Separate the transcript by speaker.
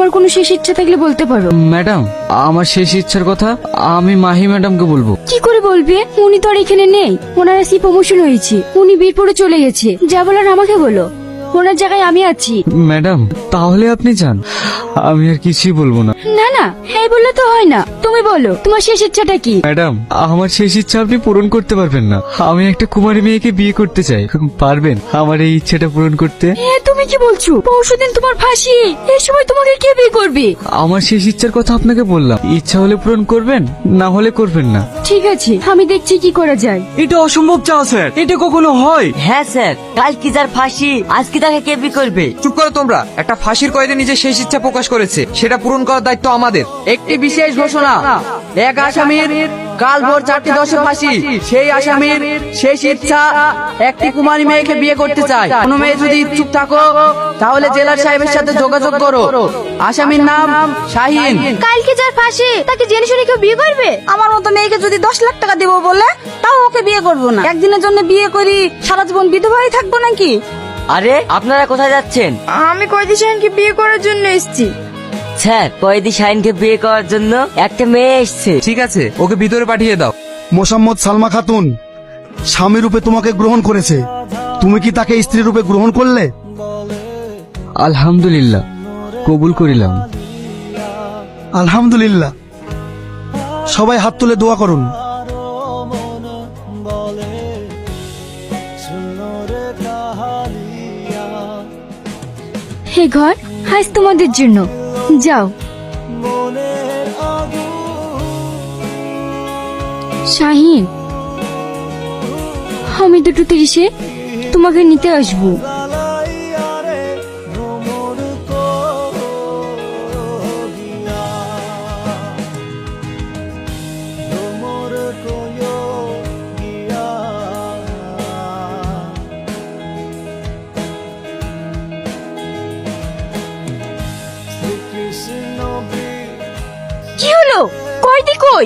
Speaker 1: তোমার কোনো শেষ ইচ্ছা থাকলে বলতে পারো।
Speaker 2: ম্যাডাম, আমার শেষ ইচ্ছার কথা আমি মাহি ম্যাডামকে বলবো।
Speaker 1: কি করে বলবে? উনি তো আর এখানে নেই, ওনার আসি প্রমোশন হয়েছে, উনি বীরপুরে চলে গেছে। যা বলার আমাকে বলো, ওনার জায়গায় আমি আছি।
Speaker 2: ম্যাডাম, তাহলে আপনি যান, আমি আর কিছুই বলবো না।
Speaker 1: না না, এই বললে তো হয় না, তুমি বলো তোমার শেষ ইচ্ছাটা কি?
Speaker 2: ম্যাডাম, আমার শেষ ইচ্ছা আপনি পূরণ করতে পারবেন না। আমি একটা কুমারী মেয়েকে বিয়ে করতে চাই, পারবেন আমার এই ইচ্ছাটা পূরণ করতে?
Speaker 1: তুমি কি বলছো? পরশুদিন তোমার ফাঁসি, এই সময় তোমাকে কে বিয়ে করবে?
Speaker 2: আমার শেষ ইচ্ছার কথা আপনাকে বললাম, ইচ্ছা হলে পূরণ করবেন, না হলে করবেন না।
Speaker 1: ঠিক আছে, আমি দেখছি কি করা যায়।
Speaker 2: এটা অসম্ভব চাও স্যার, এটা কখনো হয়?
Speaker 3: হ্যাঁ স্যার, কাল কি যার ফাঁসি, আজকে তাকে কে বিয়ে করবে?
Speaker 4: চুপ করো তোমরা। একটা ফাঁসির কয়েদি নিজের শেষ ইচ্ছা প্রকাশ করেছে, সেটা পূরণ করার দায়িত্ব আমাদের।
Speaker 5: একটি বিশেষ ঘোষণা, এক আসামির কাল ভোর 4:10 ফাঁসি। সেই আসামির শেষ ইচ্ছা একটি কুমারী মেয়েকে বিয়ে করতে চায়। কোনো মেয়ে যদি ইচ্ছুক থাকো তাহলে জেলার সাহেবের সাথে যোগাযোগ করো। আসামির নাম শাহিন।
Speaker 1: কালকে যার ফাঁসি, তাকে জেনে শুনে কেউ বিয়ে করবে?
Speaker 6: আমার মতো মেয়েকে যদি 10 লাখ টাকা দিব বলে, তাও ওকে বিয়ে করবো না। একদিনের জন্য বিয়ে করি, সারা জীবন বিধবাই থাকবো নাকি?
Speaker 3: আরে আপনারা কোথায় যাচ্ছেন?
Speaker 1: আমি কয়েদি শাহিনকে বিয়ে করার জন্য এসেছি।
Speaker 3: স্যার, কয়েদি শাহিনকে বিয়ে করার জন্য একটা মেয়ে এসছে।
Speaker 4: ঠিক আছে, ওকে ভিতরে পাঠিয়ে দাও।
Speaker 7: মোসাম্মদ সালমা খাতুন স্বামী রূপে তোমাকে গ্রহণ করেছে, তুমি কি তাকে স্ত্রী রূপে গ্রহণ করলে?
Speaker 2: আলহামদুলিল্লাহ, কবুল করিলাম।
Speaker 7: আলহামদুলিল্লাহ। সবাই হাত তুলে দোয়া করুন।
Speaker 1: হে ঘর, আজ তোমাদের জন্য, যাও। শাহিন, আমি 2:30 তোমাকে নিতে আসবো। কি হলো? কয়দি কই?